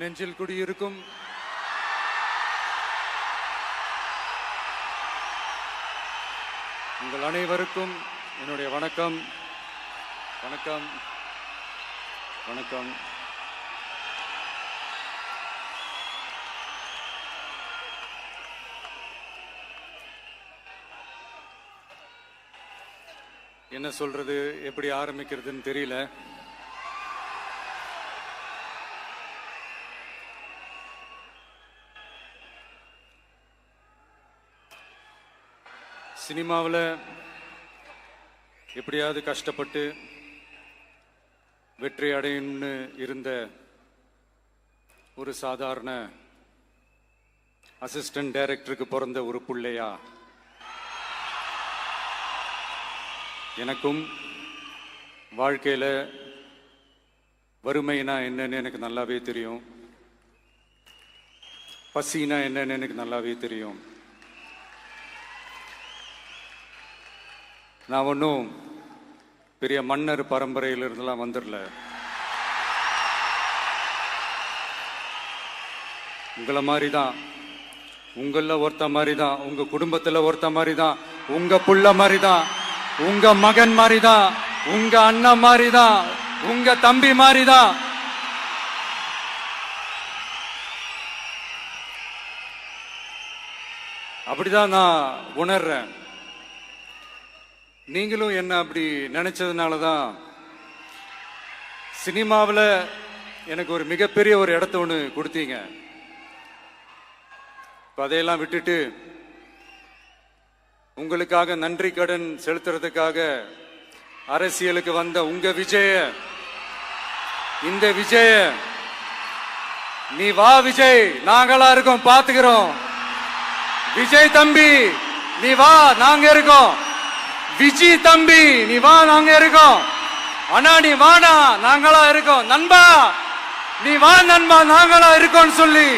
நெஞ்சில் குடியிருக்கும் உங்கள் அனைவருக்கும் என்னுடைய வணக்கம். வணக்கம் வணக்கம். என்ன சொல்றது, எப்படி ஆரம்பிக்கிறதுன்னு தெரியல. சினிமாவில் எப்படியாவது கஷ்டப்பட்டு வெற்றி அடையணும்னு இருந்த ஒரு சாதாரண அசிஸ்டன்ட் டைரக்டருக்கு பிறந்த ஒரு பிள்ளையா எனக்கும் வாழ்க்கையில் வறுமைனா என்னன்னு எனக்கு நல்லாவே தெரியும், பசினா என்னன்னு எனக்கு நல்லாவே தெரியும். நான் ஒன்றும் பெரிய மன்னர் பரம்பரையிலிருந்தெல்லாம் வந்துடல. உங்களை மாதிரி தான், உங்களில் ஒருத்த மாதிரி தான், உங்க குடும்பத்தில் ஒருத்த மாதிரி தான், உங்க புள்ள மாதிரி தான், உங்க மகன் மாதிரி தான், உங்க அண்ணன் மாதிரி தான், உங்க தம்பி மாதிரி தான். அப்படிதான் நான் உணர்றேன். நீங்களும் என்ன அப்படி நினைச்சதுனால தான் சினிமாவில் எனக்கு ஒரு மிகப்பெரிய ஒரு இடத்த ஒன்று கொடுத்தீங்க. இப்போ அதையெல்லாம் விட்டுட்டு உங்களுக்காக நன்றி கடன் செலுத்துறதுக்காக அரசியலுக்கு வந்த உங்க விஜய, இந்த விஜய, நீ வா விஜய், நாங்களா இருக்கோம், பாத்துக்கிறோம். விஜய் தம்பி நீ வா, நாங்க இருக்கோம். விஜி தம்பி நீ வா, நாங்க இருக்கோம். அண்ணா நீ வாடா, நாங்களா இருக்கோம். நண்பா நீ வா நண்பா, நாங்களா இருக்கோம் சொல்லி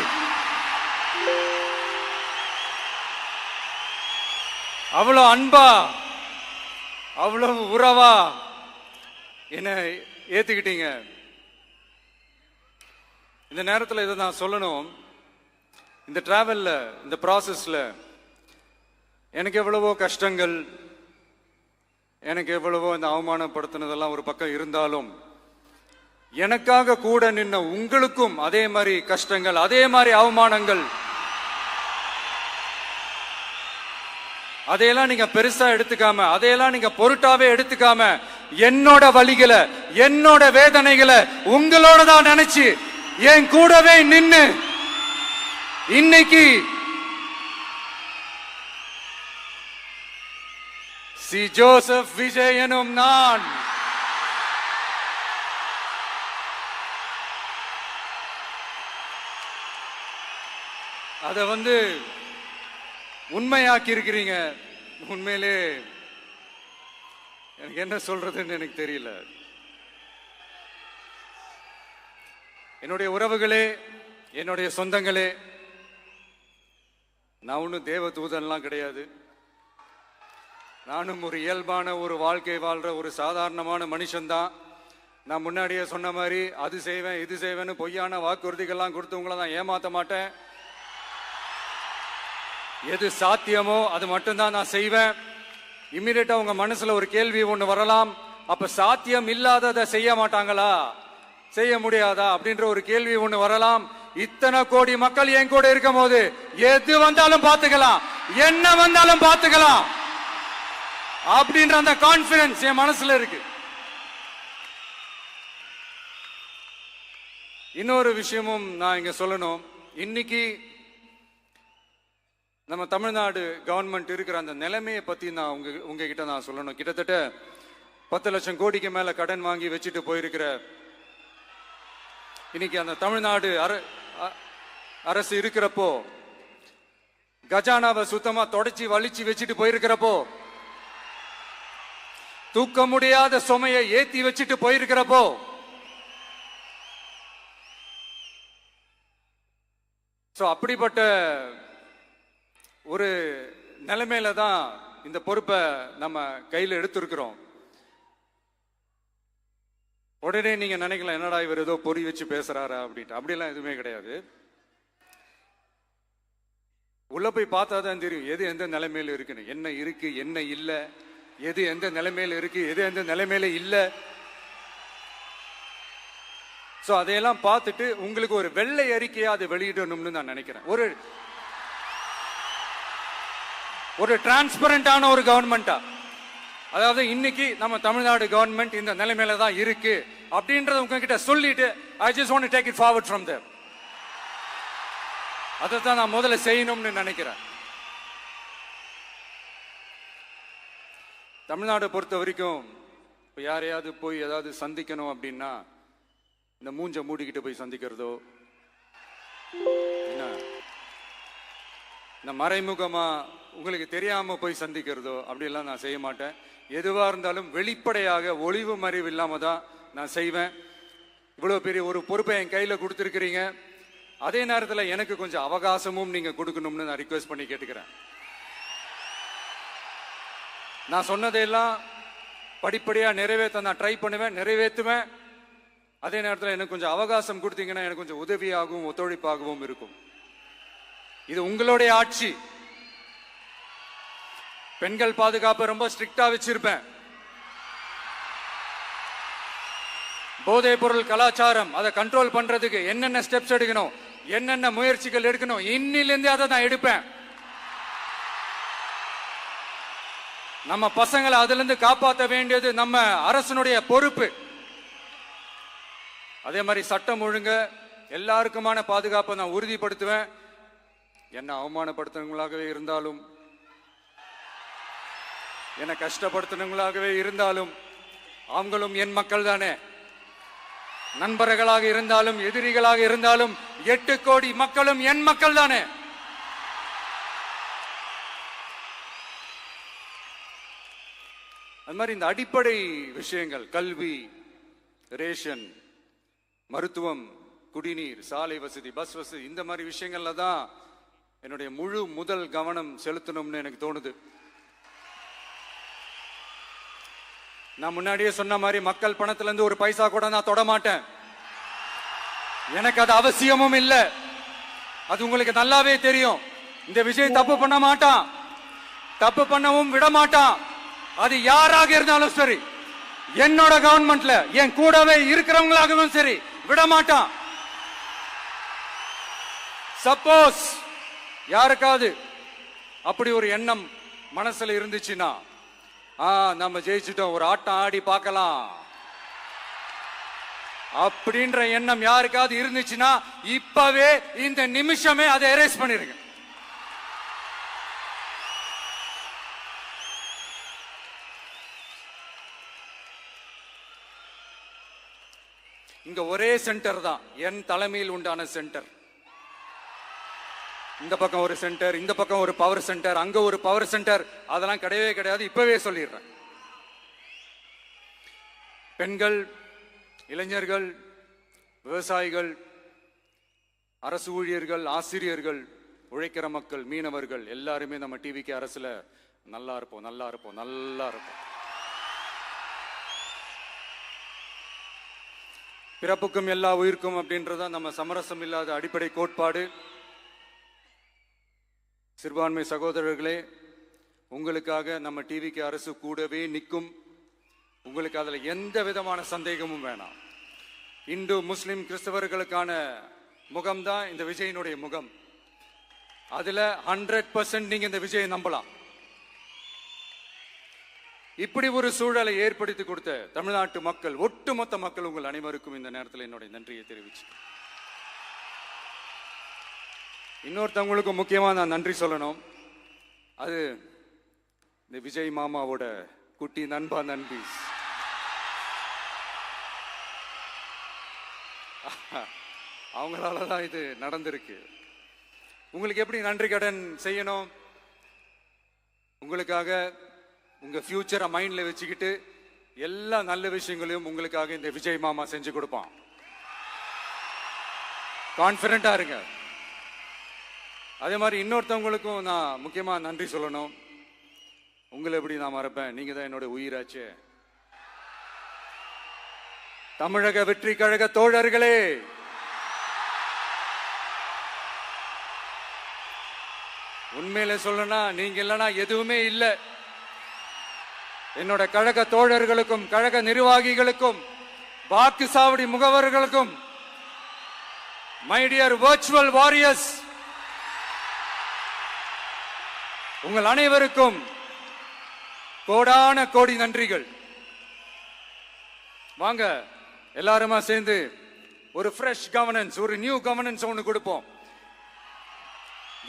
அவ்வளவு அன்பா, அவ்வளவு உறவா என்ன ஏத்துக்கிட்டீங்க. இந்த நேரத்தில் இதை நான் சொல்லணும். இந்த டிராவல்ல, இந்த ப்ராசஸ்ல எனக்கு எவ்வளவோ கஷ்டங்கள், எனக்கு எவ்வளவோ இந்த அவமானப்படுத்தினதெல்லாம் ஒரு பக்கம் இருந்தாலும், எனக்காக கூட நின்ன உங்களுக்கும் அதே மாதிரி கஷ்டங்கள், அதே மாதிரி அவமானங்கள், அதையெல்லாம் நீங்க பெருசா எடுத்துக்காம, அதையெல்லாம் நீங்க பொருட்டாவே எடுத்துக்காம, என்னோட வலிகளை, என்னோட வேதனைகளை உங்களோட தான் நினைச்சு என் கூடவே நின்னு இன்னைக்கு சி ஜோசப் விஜய் எனும் நான் அத உண்மையாக்கி இருக்கிறீங்க. உண்மையிலே எனக்கு என்ன சொல்றதுன்னு எனக்கு தெரியல. என்னுடைய உறவுகளே, என்னுடைய சொந்தங்களே, நான் ஒன்றும் தேவ தூதன்லாம் கிடையாது. நானும் ஒரு இயல்பான ஒரு வாழ்க்கை வாழ்ற ஒரு சாதாரணமான மனுஷன்தான். நான் முன்னாடியே சொன்ன மாதிரி அது செய்வேன் இது செய்வேன்னு பொய்யான வாக்குறுதிகள்லாம் கொடுத்தவங்கள தான் ஏமாத்த மாட்டேன். எது சாத்தியமோ அது மட்டும்தான் நான் செய்வேன். இம்மிடியட்டா உங்க மனசுல ஒரு கேள்வி ஒண்ணு வரலாம், அப்ப சாத்தியம் இல்லாததை செய்ய மாட்டாங்களா, செய்ய முடியாதா அப்படின்ற ஒரு கேள்வி ஒண்ணு வரலாம். இத்தனை கோடி மக்கள் என் கூட இருக்கும் போது எது வந்தாலும் பாத்துக்கலாம், என்ன வந்தாலும் பாத்துக்கலாம் அப்படின்ற அந்த கான்பிடன்ஸ் என் மனசுல இருக்கு. இன்னொரு விஷயமும் நான் இங்க சொல்லணும். இன்னைக்கு நம்ம தமிழ்நாடு கவர்மெண்ட் இருக்கிற அந்த நிலைமையை பத்தி நான் உங்ககிட்ட நான் சொல்லணும். கிட்டத்தட்ட 10 லட்சம் கோடிக்கு மேல கடன் வாங்கி வச்சுட்டு போயிருக்கிற இன்னைக்கு அந்த தமிழ்நாடு அரசு இருக்கிறப்போ, கஜானாவை சுத்தமா தொடச்சி வலிச்சு வச்சுட்டு போயிருக்கிறப்போ, தூக்க முடியாத சுமையை ஏத்தி வச்சுட்டு போயிருக்கிறப்போ, அப்படிப்பட்ட ஒரு நிலைமையில தான் இந்த பொறுப்பை நம்ம கையில் எடுத்திருக்கிறோம். உடனே நீங்க நினைக்கலாம், என்னடா இவர் ஏதோ பொறி வச்சு பேசுறாரா அப்படின்ட்டு. அப்படிலாம் எதுவுமே கிடையாது. உள்ள போய் பார்த்தா தான் தெரியும் எது எந்த நிலைமையில இருக்குன்னு, என்ன இருக்கு என்ன இல்லை, எது எந்த நிலைமையில இருக்கு எது எந்த நிலைமையில இல்லை. ஸோ அதையெல்லாம் பார்த்துட்டு உங்களுக்கு ஒரு வெள்ளை அறிக்கையா அதை வெளியிடணும்னு நான் நினைக்கிறேன். ஒரு டிரான்ஸ்பரண்டான ஒரு கவர்மெண்டா, அதாவது இன்னைக்கு நம்ம தமிழ்நாடு கவர்மெண்ட் இந்த நிலைமையில தான் இருக்கு அப்படின்றத உங்ககிட்ட சொல்லிட்டு I just want to take it forward from there. அதை தான் நான் முதல்ல செய்யணும்னு நினைக்கிறேன். தமிழ்நாடை பொறுத்த வரைக்கும் இப்போ யாரையாவது போய் ஏதாவது சந்திக்கணும் அப்படின்னா இந்த மூஞ்ச மூடிக்கிட்டு போய் சந்திக்கிறதோ, என்ன இந்த மறைமுகமா உங்களுக்கு தெரியாம போய் சந்திக்கிறதோ அப்படிலாம் நான் செய்ய மாட்டேன். எதுவா இருந்தாலும் வெளிப்படையாக ஒளிவு மறைவு இல்லாம தான் நான் செய்வேன். இவ்வளவு பெரிய ஒரு பொறுப்பை என் கையில கொடுத்துருக்கிறீங்க. அதே நேரத்தில் எனக்கு கொஞ்சம் அவகாசமும் நீங்க கொடுக்கணும்னு நான் ரிக்வெஸ்ட் பண்ணி கேட்டுக்கிறேன். நான் சொன்னதையெல்லாம் படிப்படியா நிறைவேற்ற நான் ட்ரை பண்ணுவேன், நிறைவேற்றுவேன். அதே நேரத்தில் எனக்கு கொஞ்சம் அவகாசம் கொடுத்தீங்கன்னா எனக்கு கொஞ்சம் உதவியாகவும் ஒத்துழைப்பாகவும் இருக்கும். இது உங்களுடைய ஆட்சி. பெண்கள் பாதுகாப்பை ரொம்ப ஸ்ட்ரிக்டா வச்சிருப்பேன். போதைப் பொருள் கலாச்சாரம் அதை கண்ட்ரோல் பண்றதுக்கு என்னென்ன ஸ்டெப்ஸ் எடுக்கணும், என்னென்ன முயற்சிகள் எடுக்கணும், இன்னிலிருந்து அதை நான் எடுப்பேன். நம்ம பசங்களை அதுல இருந்து காப்பாற்ற வேண்டியது நம்ம அரசனுடைய பொறுப்பு. அதே மாதிரி சட்டம் ஒழுங்கு எல்லாருக்குமான பாதுகாப்பை நான் உறுதிப்படுத்துவேன். என்ன அவமானப்படுத்துறவங்களாகவே இருந்தாலும், என்ன கஷ்டப்படுத்துறவங்களாகவே இருந்தாலும், அவங்களும் என் மக்கள் தானே. நண்பர்களாக இருந்தாலும் எதிரிகளாக இருந்தாலும் 8 கோடி மக்களும் என் மக்கள் தானே. அது மாதிரி இந்த அடிப்படை விஷயங்கள், கல்வி, ரேஷன், மருத்துவம், குடிநீர், சாலை வசதி, பஸ் வசதி, இந்த மாதிரி விஷயங்கள்ல தான் என்னுடைய முதல் கவனம் செலுத்தணும்னு எனக்கு தோணுது. நான் முன்னாடியே சொன்ன மாதிரி மக்கள் பணத்துல இருந்து ஒரு பைசா கூட நான் தொட மாட்டேன். எனக்கு அது அவசியமும் இல்லை. அது உங்களுக்கு நல்லாவே தெரியும். இந்த விஜய் தப்பு பண்ண மாட்டான், தப்பு பண்ணவும் விட மாட்டான். அது யாராக இருந்தாலும் சரி, என்னோட கவர்மெண்ட்ல என் கூடவே இருக்கிறவங்களாகவும் சரி விட மாட்டான். சப்போஸ் யாருக்காவது அப்படி ஒரு எண்ணம் மனசுல இருந்துச்சுன்னா, நம்ம ஜெயிச்சுட்டோம், ஒரு ஆட்டம் ஆடி பார்க்கலாம் அப்படின்ற எண்ணம் யாருக்காவது இருந்துச்சுன்னா இப்பவே இந்த நிமிஷமே அதை எரேஸ் பண்ணிருங்க. இங்க ஒரே சென்டர் தான், என் தலைமையில் உண்டான சென்டர். இந்த பக்கம் ஒரு சென்டர், இந்த பக்கம் ஒரு பவர் சென்டர், அங்க ஒரு பவர் சென்டர், அதெல்லாம் கிடையவே கிடையாது. இப்பவே சொல்லிடுறேன். பெண்கள், இளைஞர்கள், விவசாயிகள், அரசு ஊழியர்கள், ஆசிரியர்கள், உழைக்கிற மக்கள், மீனவர்கள் எல்லாருமே நம்ம டிவிக்கு அரசுல நல்லா இருப்போம், நல்லா இருப்போம், நல்லா இருப்போம். பிறப்புக்கும் எல்லா உயிர்க்கும் அப்படின்றத நம்ம சமரசம் இல்லாத அடிப்படை கோட்பாடு. சிறுபான்மை சகோதரர்களே, உங்களுக்காக நம்ம டிவிக்கு அரசு கூடவே நிற்கும். உங்களுக்கு அதுல எந்த விதமான சந்தேகமும் வேணாம். இந்து, முஸ்லிம், கிறிஸ்தவர்களுக்கான முகம்தான் இந்த விஜயனுடைய முகம். அதுல 100% நீங்க இந்த விஜயை நம்பலாம். இப்படி ஒரு சூழலை ஏற்படுத்தி கொடுத்த தமிழ்நாட்டு மக்கள், ஒட்டுமொத்த மக்கள், உங்கள் அனைவருக்கும் இந்த நேரத்தில் என்னுடைய நன்றியை தெரிவிச்சு, இன்னொருத்தவங்களுக்கு முக்கியமா நான் நன்றி சொல்லணும். அது இந்த விஜய் மாமாவோட குட்டி நண்பா, நண்பி. அவங்களாலதான் இது நடந்திருக்கு. உங்களுக்கு எப்படி நன்றி கடன் செய்யணும்? உங்களுக்காக உங்க ஃபியூச்சரை மைண்ட்ல வச்சுக்கிட்டு எல்லா நல்ல விஷயங்களையும் உங்களுக்காக இந்த விஜய் மாமா செஞ்சு கொடுப்பான். கான்பிடண்டா இருங்க. அதே மாதிரி இன்னொருத்தவங்களுக்கும் நான் முக்கியமா நன்றி சொல்லணும். உங்களை எப்படி நான் மறப்பேன்? நீங்க தான் என்னோட உயிராச்சே. தமிழக வெற்றி கழக தோழர்களே, உண்மையில சொல்லணும்னா நீங்க இல்லைன்னா எதுவுமே இல்லை. என்னோட கழக தோழர்களுக்கும் கழக நிர்வாகிகளுக்கும் வாக்கு சாவடி முகவர்களுக்கும், மை டியர் வர்ச்சுவல் வாரியர்ஸ், உங்கள் அனைவருக்கும் கோடான கோடி நன்றிகள். வாங்க எல்லாருமா சேர்ந்து ஒரு ஃப்ரெஷ் கவர்னன்ஸ், ஒரு நியூ கவர்னன்ஸ் ஒன்று கொடுப்போம்.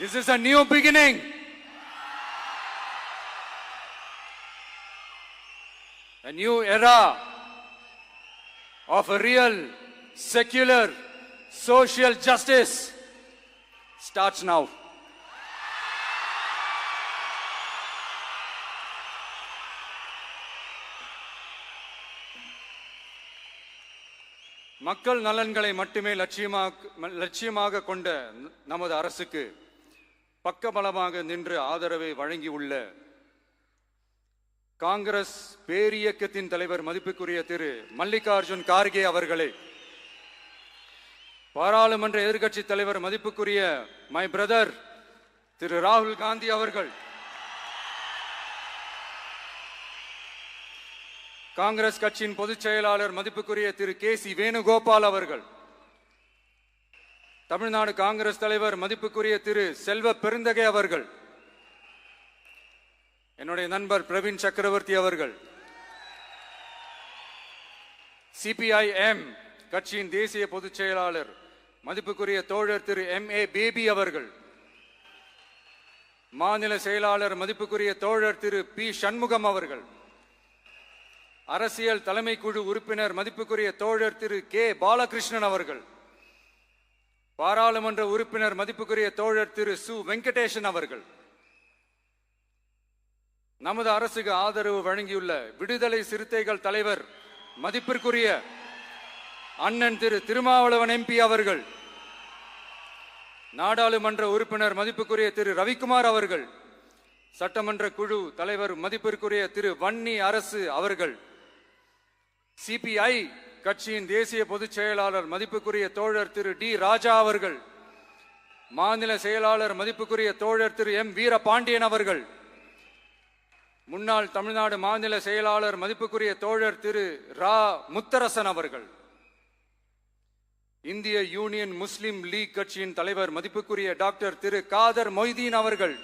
This is a new beginning. A new era of a real, secular, social justice starts now. மக்கள் நலன்களை மட்டுமே லட்சியமாக கொண்ட நமது அரசுக்கு பக்கபலமாக நின்று ஆதரவை வழங்கியுள்ள காங்கிரஸ் பேரியக்கத்தின் தலைவர் மதிப்புக்குரிய திரு மல்லிகார்ஜுன் கார்கே அவர்களே, பாராளுமன்ற எதிர்க்கட்சி தலைவர் மதிப்புக்குரிய மை பிரதர் திரு ராகுல் காந்தி அவர்கள், காங்கிரஸ் கட்சியின் பொதுச் செயலாளர் மதிப்புக்குரிய திரு கே.சி. வேணுகோபால் அவர்கள், தமிழ்நாடு காங்கிரஸ் தலைவர் மதிப்புக்குரிய திரு செல்வ பெருந்தகை அவர்கள், என்னுடைய நண்பர் பிரவீன் சக்கரவர்த்தி அவர்கள், சிபிஐஎம் கட்சியின் தேசிய பொதுச் செயலாளர் மதிப்புக்குரிய தோழர் திரு M.A. பேபி அவர்கள், மாநில செயலாளர் மதிப்புக்குரிய தோழர் திரு பி. சண்முகம் அவர்கள், அரசியல் தலைமை குழு உறுப்பினர் மதிப்புக்குரிய தோழர் திரு கே. பாலகிருஷ்ணன் அவர்கள், பாராளுமன்ற உறுப்பினர் மதிப்புக்குரிய தோழர் திரு சு. வெங்கடேசன் அவர்கள், நமது அரசுக்கு ஆதரவு வழங்கியுள்ள விடுதலை சிறுத்தைகள் தலைவர் மதிப்பிற்குரிய அண்ணன் திரு திருமாவளவன் MP அவர்கள், நாடாளுமன்ற உறுப்பினர் மதிப்புக்குரிய திரு ரவிக்குமார் அவர்கள், சட்டமன்ற குழு தலைவர் மதிப்பிற்குரிய திரு வன்னி அரசு அவர்கள், சிபிஐ கட்சியின் தேசிய பொதுச் செயலாளர் மதிப்புக்குரிய தோழர் திரு டி. ராஜா அவர்கள், மாநில செயலாளர் மதிப்புக்குரிய தோழர் திரு M. வீரபாண்டியன் அவர்கள், முன்னாள் தமிழ்நாடு மாநில செயலாளர் மதிப்புக்குரிய தோழர் திரு ரா. முத்தரசன் அவர்கள், இந்திய யூனியன் முஸ்லிம் லீக் கட்சியின் தலைவர் மதிப்புக்குரிய டாக்டர் திரு காதர் மொய்தீன் அவர்கள்,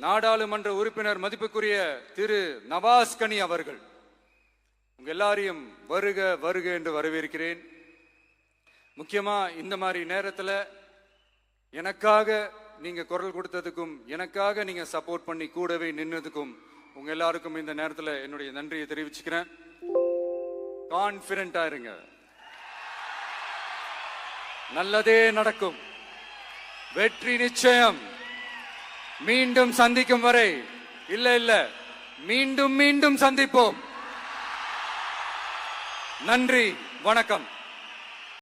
நாடாளுமன்ற உறுப்பினர் மதிப்புக்குரிய திரு நவாஸ் கனி அவர்கள், உங்க எல்லாரையும் வருக வருக என்று வரவேற்கிறேன். முக்கியமா இந்த மாதிரி நேரத்தில் எனக்காக நீங்க குரல் கொடுத்ததுக்கும், எனக்காக நீங்க சப்போர்ட் பண்ணி கூடவே நின்னதுக்கும் உங்க எல்லாருக்கும் இந்த நேரத்தில் என்னுடைய நன்றியை தெரிவிச்சுக்கிறேன். கான்பிடென்டா இருங்க, நல்லதே நடக்கும், வெற்றி நிச்சயம். மீண்டும் சந்திக்கும் வரை, இல்ல மீண்டும் மீண்டும் சந்திப்போம். நன்றி, வணக்கம்.